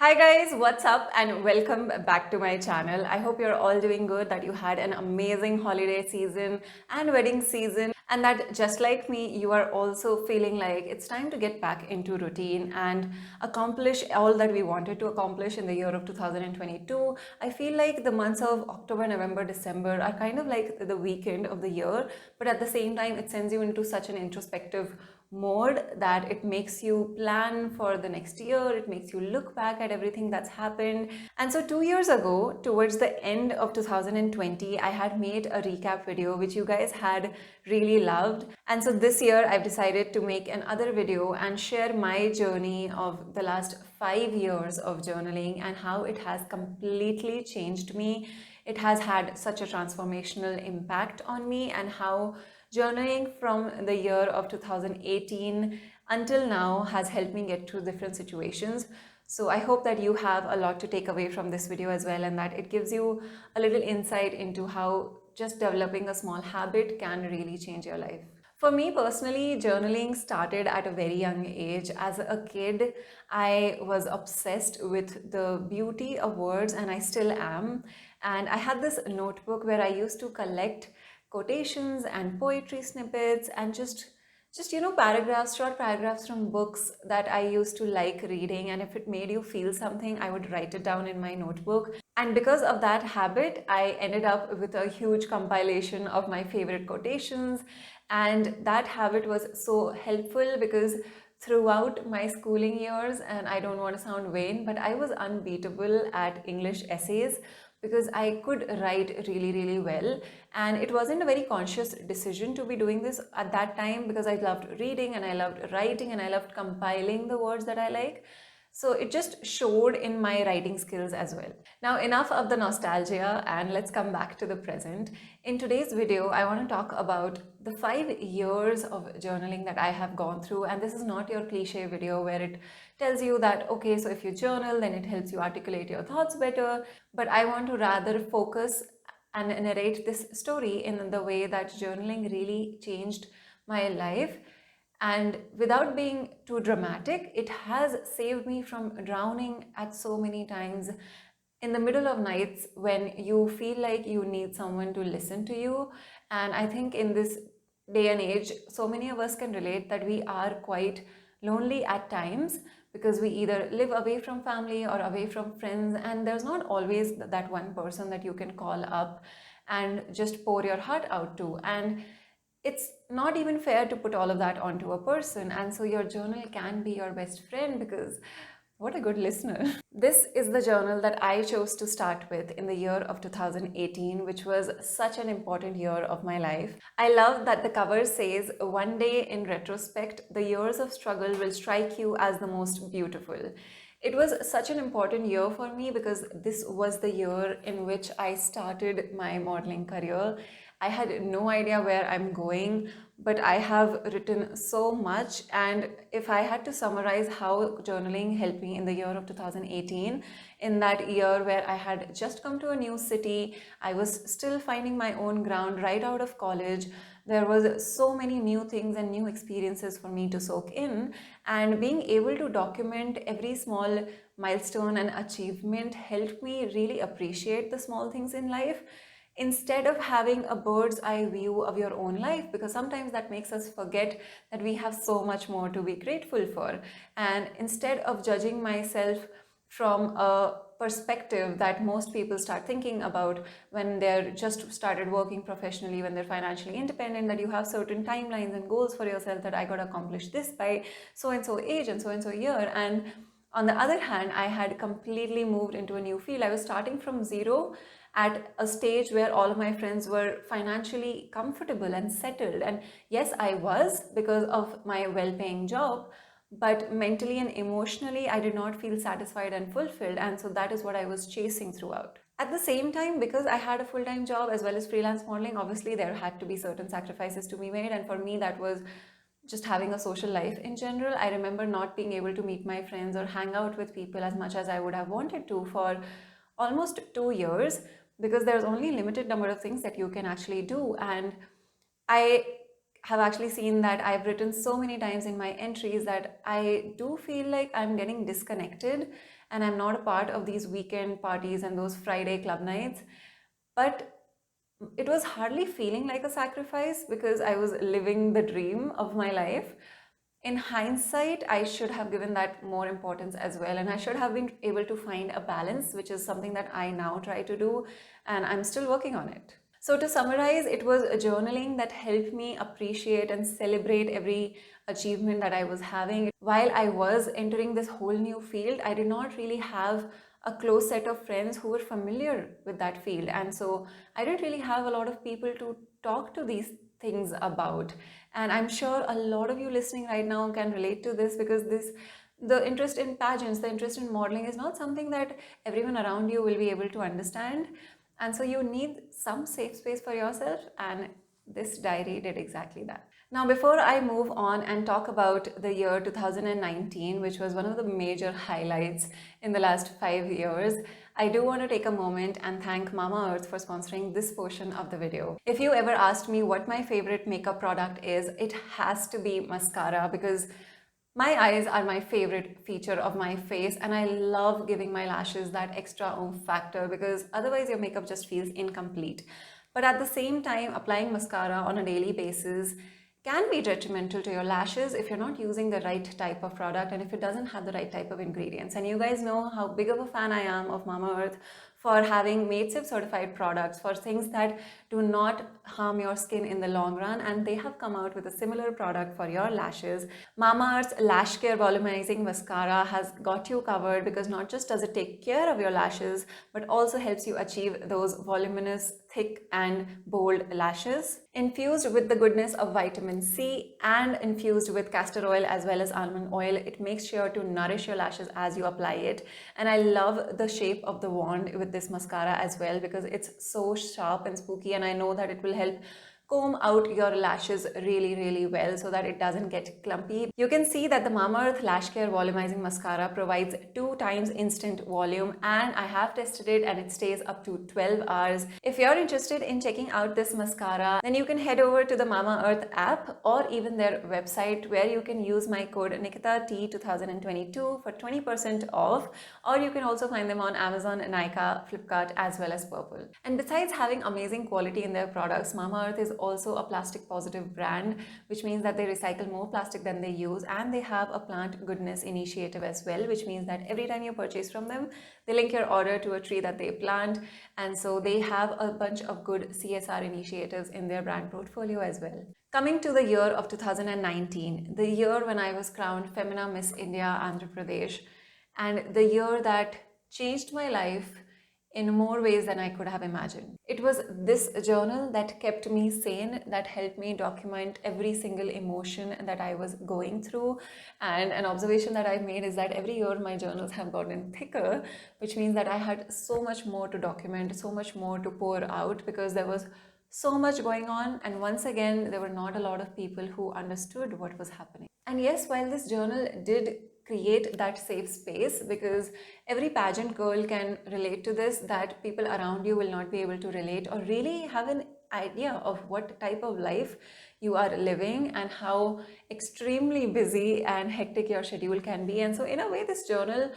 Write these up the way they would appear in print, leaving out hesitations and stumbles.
Hi guys, what's up and welcome back to my channel. I hope you're all doing good, that you had an amazing holiday season and wedding season, and that just like me, you are also feeling like it's time to get back into routine and accomplish all that we wanted to accomplish in the year of 2022. I feel like the months of October, November, December are kind of like the weekend of the year, but at the same time, it sends you into such an introspective mode that it makes you plan for the next year. It makes you look back at everything that's happened. And so 2 years ago, towards the end of 2020, I had made a recap video which you guys had really loved. And so this year I've decided to make another video and share my journey of the last 5 years of journaling and how it has completely changed me. It has had such a transformational impact on me, and how journaling from the year of 2018 until now has helped me get through different situations. So I hope that you have a lot to take away from this video as well, and that it gives you a little insight into how just developing a small habit can really change your life. For me personally, journaling started at a very young age. As a kid, I was obsessed with the beauty of words, and I still am. And I had this notebook where I used to collect quotations and poetry snippets and just paragraphs, short paragraphs from books that I used to like reading, and if it made you feel something, I would write it down in my notebook. And because of that habit, I ended up with a huge compilation of my favorite quotations, and that habit was so helpful because throughout my schooling years, and I don't want to sound vain, but I was unbeatable at English essays because I could write really, really well. And it wasn't a very conscious decision to be doing this at that time, because I loved reading and I loved writing and I loved compiling the words that I like. So it just showed in my writing skills as well. Now, enough of the nostalgia, and let's come back to the present. In today's video, I want to talk about the 5 years of journaling that I have gone through. And this is not your cliche video where it tells you that, okay, so if you journal, then it helps you articulate your thoughts better. But I want to rather focus and narrate this story in the way that journaling really changed my life. And without being too dramatic, it has saved me from drowning at so many times in the middle of nights when you feel like you need someone to listen to you. And I think in this day and age, so many of us can relate that we are quite lonely at times, because we either live away from family or away from friends, and there's not always that one person that you can call up and just pour your heart out to. And it's not even fair to put all of that onto a person. And so your journal can be your best friend, because what a good listener. This is the journal that I chose to start with in the year of 2018, which was such an important year of my life. I love that the cover says, "One day in retrospect, the years of struggle will strike you as the most beautiful." It was such an important year for me because this was the year in which I started my modeling career. I had no idea where I'm going, but I have written so much. And if I had to summarize how journaling helped me in the year of 2018, in that year where I had just come to a new city, I was still finding my own ground right out of college. There was so many new things and new experiences for me to soak in, and being able to document every small milestone and achievement helped me really appreciate the small things in life, instead of having a bird's eye view of your own life, because sometimes that makes us forget that we have so much more to be grateful for. And instead of judging myself from a perspective that most people start thinking about when they're just started working professionally, when they're financially independent, that you have certain timelines and goals for yourself, that I got to accomplish this by so and so age and so year. And on the other hand, I had completely moved into a new field. I was starting from zero at a stage where all of my friends were financially comfortable and settled. And yes, I was, because of my well-paying job, but mentally and emotionally, I did not feel satisfied and fulfilled. And so that is what I was chasing throughout. At the same time, because I had a full-time job as well as freelance modeling, obviously there had to be certain sacrifices to be made. And for me, that was just having a social life in general. I remember not being able to meet my friends or hang out with people as much as I would have wanted to for almost 2 years, because there's only a limited number of things that you can actually do. And I have actually seen that I've written so many times in my entries that I do feel like I'm getting disconnected and I'm not a part of these weekend parties and those Friday club nights. But it was hardly feeling like a sacrifice because I was living the dream of my life. In hindsight, I should have given that more importance as well, and I should have been able to find a balance, which is something that I now try to do, and I'm still working on it. So, to summarize, it was a journaling that helped me appreciate and celebrate every achievement that I was having. While I was entering this whole new field, I did not really have a close set of friends who were familiar with that field, and so I didn't really have a lot of people to talk to these things about. And I'm sure a lot of you listening right now can relate to this, because the interest in pageants, the interest in modeling is not something that everyone around you will be able to understand. And so you need some safe space for yourself, and this diary did exactly that. Now, before I move on and talk about the year 2019, which was one of the major highlights in the last 5 years, I do want to take a moment and thank Mamaearth for sponsoring this portion of the video. If you ever asked me what my favorite makeup product is, it has to be mascara, because my eyes are my favorite feature of my face, and I love giving my lashes that extra oomph factor, because otherwise your makeup just feels incomplete. But at the same time, applying mascara on a daily basis can be detrimental to your lashes if you're not using the right type of product and if it doesn't have the right type of ingredients. And you guys know how big of a fan I am of Mamaearth for having made safe certified products for things that do not harm your skin in the long run, and they have come out with a similar product for your lashes. Mamaearth's Lash Care Volumizing Mascara has got you covered, because not just does it take care of your lashes, but also helps you achieve those voluminous, thick and bold lashes. Infused with the goodness of vitamin C and infused with castor oil as well as almond oil, it makes sure to nourish your lashes as you apply it. And I love the shape of the wand with this mascara as well, because it's so sharp and spooky, and I know that it will help comb out your lashes really well so that it doesn't get clumpy. You can see that the Mamaearth Lash Care Volumizing Mascara provides 2 times instant volume, and I have tested it and it stays up to 12 hours. If you're interested in checking out this mascara, then you can head over to the Mamaearth app or even their website, where you can use my code NikitaT2022 for 20% off, or you can also find them on Amazon, Nykaa, Flipkart as well as Purple. And besides having amazing quality in their products, Mamaearth is also a plastic positive brand, which means that they recycle more plastic than they use, and they have a plant goodness initiative as well, which means that every time you purchase from them, they link your order to a tree that they plant. And so they have a bunch of good CSR initiatives in their brand portfolio as well. Coming to the year of 2019, the year when I was crowned Femina Miss India Andhra Pradesh, and the year that changed my life in more ways than I could have imagined. It was this journal that kept me sane, that helped me document every single emotion that I was going through. And an observation that I've made is that every year my journals have gotten thicker, which means that I had so much more to document, so much more to pour out, because there was so much going on. And once again, there were not a lot of people who understood what was happening. And yes, while this journal did create that safe space, because every pageant girl can relate to this, that people around you will not be able to relate or really have an idea of what type of life you are living and how extremely busy and hectic your schedule can be. And so in a way, this journal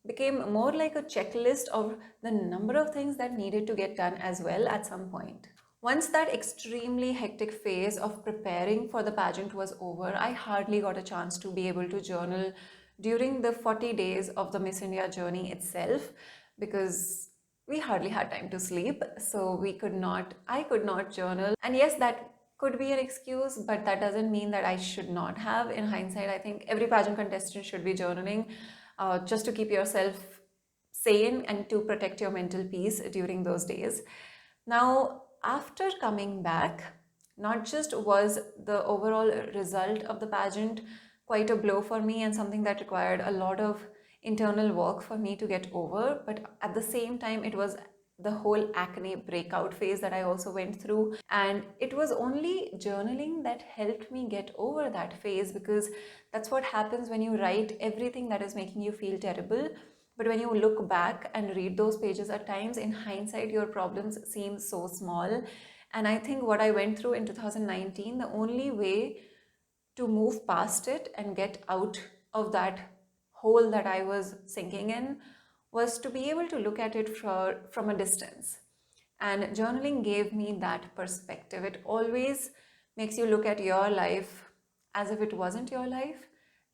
became more like a checklist of the number of things that needed to get done as well at some point. Once that extremely hectic phase of preparing for the pageant was over, I hardly got a chance to be able to journal during the 40 days of the Miss India journey itself, because we hardly had time to sleep, so I could not journal. And yes, that could be an excuse, but that doesn't mean that I should not have. In hindsight, I think every pageant contestant should be journaling, just to keep yourself sane and to protect your mental peace during those days. Now, after coming back, not just was the overall result of the pageant quite a blow for me and something that required a lot of internal work for me to get over, but at the same time, it was the whole acne breakout phase that I also went through. And it was only journaling that helped me get over that phase, because that's what happens when you write everything that is making you feel terrible. But when you look back and read those pages at times, in hindsight, your problems seem so small. And I think what I went through in 2019, the only way to move past it and get out of that hole that I was sinking in was to be able to look at it from a distance. And journaling gave me that perspective. It always makes you look at your life as if it wasn't your life.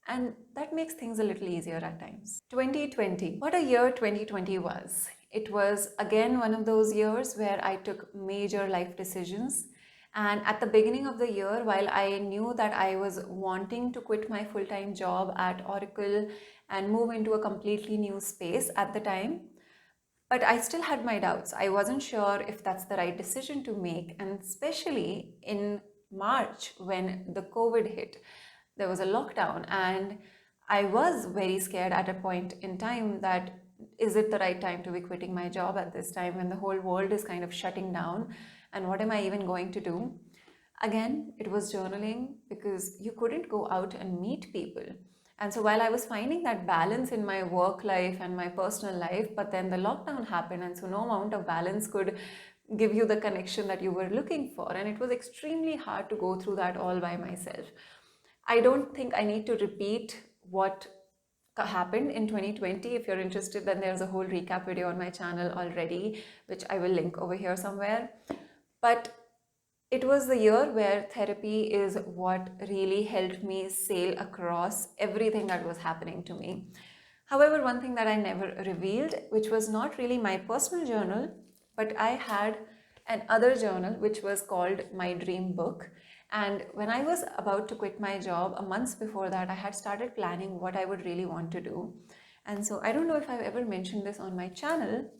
And that makes things a little easier at times. 2020. What a year 2020 was. It was again one of those years where I took major life decisions. And at the beginning of the year, while I knew that I was wanting to quit my full-time job at Oracle and move into a completely new space at the time, but I still had my doubts. I wasn't sure if that's the right decision to make. And especially in March, when the COVID hit, there was a lockdown, and I was very scared at a point in time that is it the right time to be quitting my job at this time when the whole world is kind of shutting down? And what am I even going to do? Again, it was journaling because you couldn't go out and meet people. And so while I was finding that balance in my work life and my personal life, but then the lockdown happened, and so no amount of balance could give you the connection that you were looking for. And it was extremely hard to go through that all by myself. I don't think I need to repeat what happened in 2020. If you're interested, then there's a whole recap video on my channel already, which I will link over here somewhere. But it was the year where therapy is what really helped me sail across everything that was happening to me. However, one thing that I never revealed, which was not really my personal journal, but I had another journal which was called My Dream Book. And when I was about to quit my job, a month before that, I had started planning what I would really want to do. And so I don't know if I've ever mentioned this on my channel,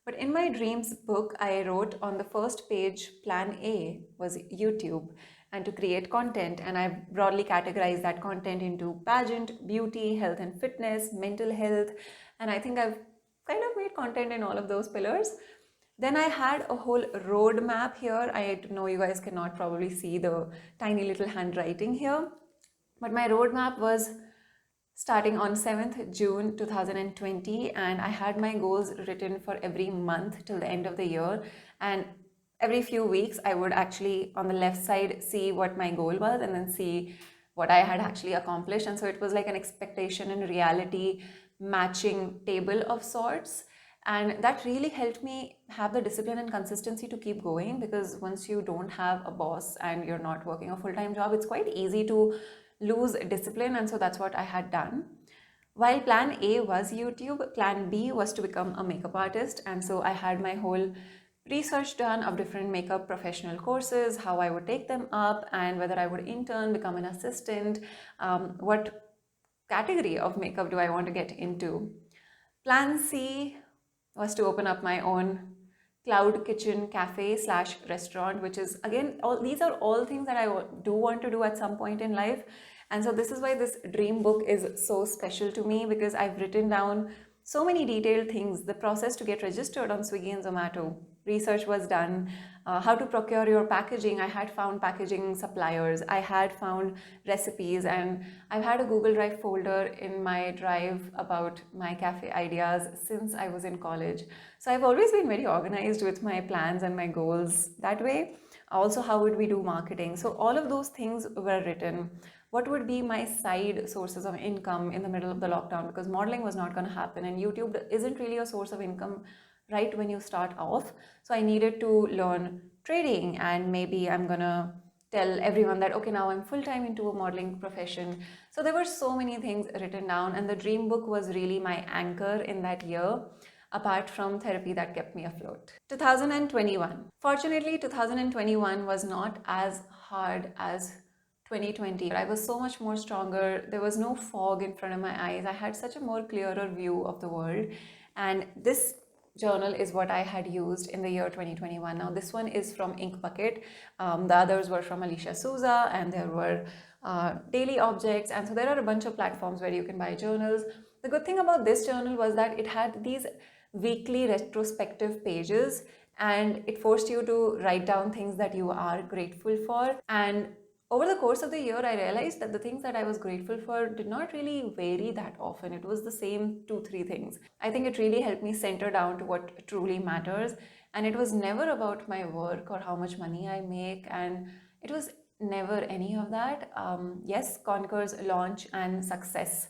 but in my dreams book, I wrote on the first page, plan A was YouTube and to create content. And I broadly categorized that content into pageant, beauty, health and fitness, mental health. And I think I've kind of made content in all of those pillars. Then I had a whole roadmap here. I know you guys cannot probably see the tiny little handwriting here, but my roadmap was starting on 7th June 2020, and I had my goals written for every month till the end of the year. And every few weeks, I would actually on the left side see what my goal was and then see what I had actually accomplished. And so it was like an expectation and reality matching table of sorts. And that really helped me have the discipline and consistency to keep going, because once you don't have a boss and you're not working a full-time job, it's quite easy to lose discipline. And so that's what I had done. While plan A was YouTube, plan B was to become a makeup artist. And so I had my whole research done of different makeup professional courses, how I would take them up, and whether I would intern, become an assistant, what category of makeup do I want to get into. Plan C was to open up my own cloud kitchen cafe / restaurant, which is again, these are all things that I do want to do at some point in life. And so this is why this dream book is so special to me, because I've written down so many detailed things. The process to get registered on Swiggy and Zomato, research was done, how to procure your packaging. I had found packaging suppliers, I had found recipes, and I've had a Google Drive folder in my drive about my cafe ideas since I was in college. So I've always been very organized with my plans and my goals that way. Also, how would we do marketing? So all of those things were written. What would be my side sources of income in the middle of the lockdown, because modeling was not going to happen and YouTube isn't really a source of income right when you start off. So I needed to learn trading, and maybe I'm gonna tell everyone that okay, now I'm full-time into a modeling profession. So there were so many things written down, and the dream book was really my anchor in that year, apart from therapy that kept me afloat. 2021. Fortunately, 2021 was not as hard as 2020. I was so much more stronger. There was no fog in front of my eyes. I had such a more clearer view of the world. And this journal is what I had used in the year 2021. Now this one is from Ink Bucket. The others were from Alicia Souza, and there were daily objects. And so there are a bunch of platforms where you can buy journals. The good thing about this journal was that it had these weekly retrospective pages, and it forced you to write down things that you are grateful for. And over the course of the year, I realized that the things that I was grateful for did not really vary that often. It was the same 2-3 things. I think it really helped me center down to what truly matters. And it was never about my work or how much money I make. And it was never any of that. Yes, Conquer's launch and success,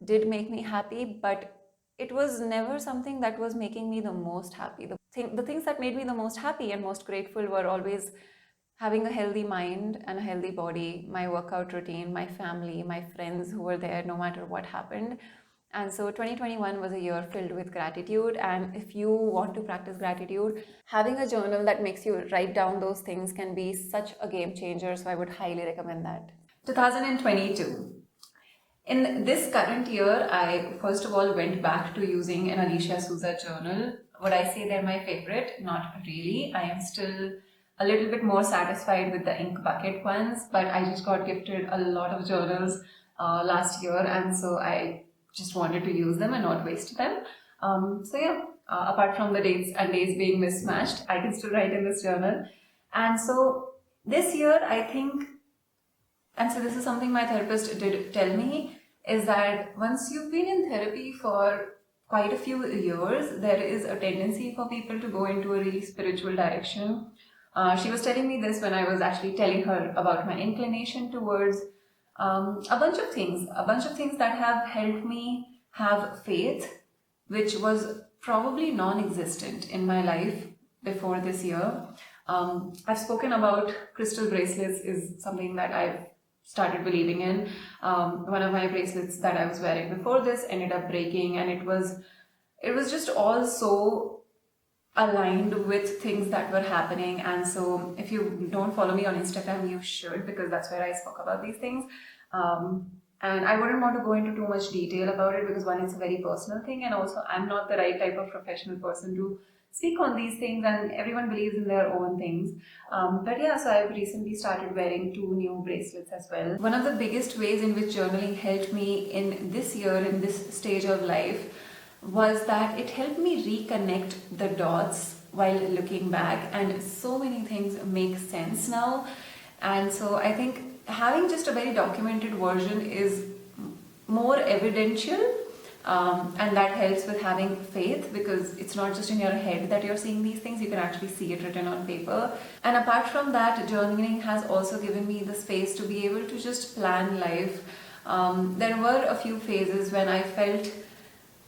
did make me happy, but it was never something that was making me the most happy. The things that made me the most happy and most grateful were always having a healthy mind and a healthy body, my workout routine, my family, my friends who were there no matter what happened. And so 2021 was a year filled with gratitude. And if you want to practice gratitude, having a journal that makes you write down those things can be such a game changer. So I would highly recommend that. 2022. In this current year, I first of all went back to using an Alicia Souza journal. Would I say they're my favorite? Not really. I am still a little bit more satisfied with the ink bucket ones, but I just got gifted a lot of journals last year, and so I just wanted to use them and not waste them. Apart from the dates and days being mismatched, I can still write in this journal. And so this year, I think, and so this is something my therapist did tell me, is that once you've been in therapy for quite a few years, there is a tendency for people to go into a really spiritual direction. She was telling me this when I was actually telling her about my inclination towards a bunch of things that have helped me have faith, which was probably non-existent in my life before this year. I've spoken about crystal bracelets is something that I've started believing in. One of my bracelets that I was wearing before this ended up breaking, and it was just all so aligned with things that were happening. And so if you don't follow me on Instagram, you should, because that's where I spoke about these things. And I wouldn't want to go into too much detail about it because one, it's a very personal thing, and also I'm not the right type of professional person to speak on these things, and everyone believes in their own things. So I've recently started wearing 2 new bracelets as well. One of the biggest ways in which journaling helped me in this year, in this stage of life, was that it helped me reconnect the dots while looking back, and so many things make sense now. And so I think having just a very documented version is more evidential, and that helps with having faith, because it's not just in your head that you're seeing these things, you can actually see it written on paper. And apart from that, journaling has also given me the space to be able to just plan life. There were a few phases when I felt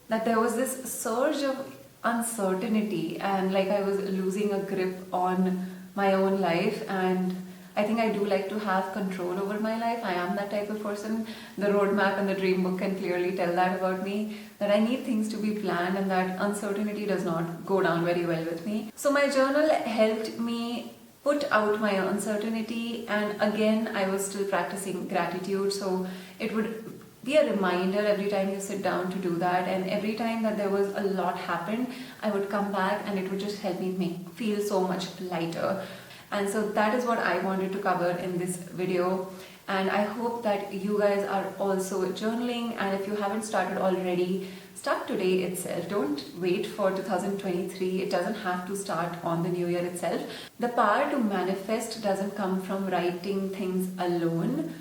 that there was this surge of uncertainty and like I was losing a grip on my own life. And I think I do like to have control over my life. I am that type of person. The roadmap and the dream book can clearly tell that about me, that I need things to be planned and that uncertainty does not go down very well with me. So my journal helped me put out my uncertainty, and again I was still practicing gratitude, so it would be a reminder every time you sit down to do that. And every time that there was a lot happened, I would come back and it would just help me feel so much lighter. And so that is what I wanted to cover in this video, and I hope that you guys are also journaling. And if you haven't started already, start today itself. Don't wait for 2023. It doesn't have to start on the new year itself. The power to manifest doesn't come from writing things alone,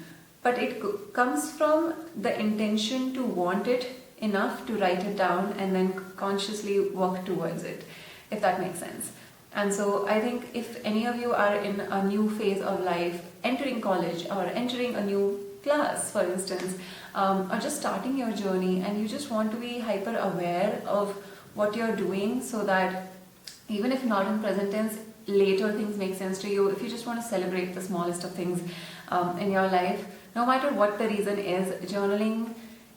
but it comes from the intention to want it enough to write it down and then consciously work towards it, if that makes sense. And so I think if any of you are in a new phase of life, entering college or entering a new class, for instance, or just starting your journey, and you just want to be hyper aware of what you're doing, so that even if not in present tense, later things make sense to you. If you just want to celebrate the smallest of things in your life, no matter what the reason is, journaling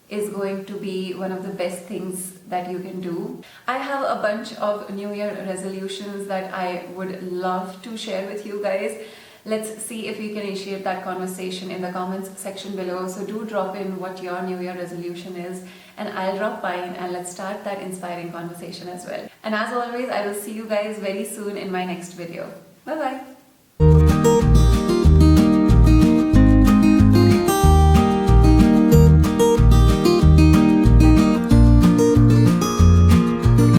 is going to be one of the best things that you can do. I have a bunch of New Year resolutions that I would love to share with you guys. Let's see if we can initiate that conversation in the comments section below. So do drop in what your New Year resolution is, and I'll drop mine, and let's start that inspiring conversation as well. And as always, I will see you guys very soon in my next video. Bye bye.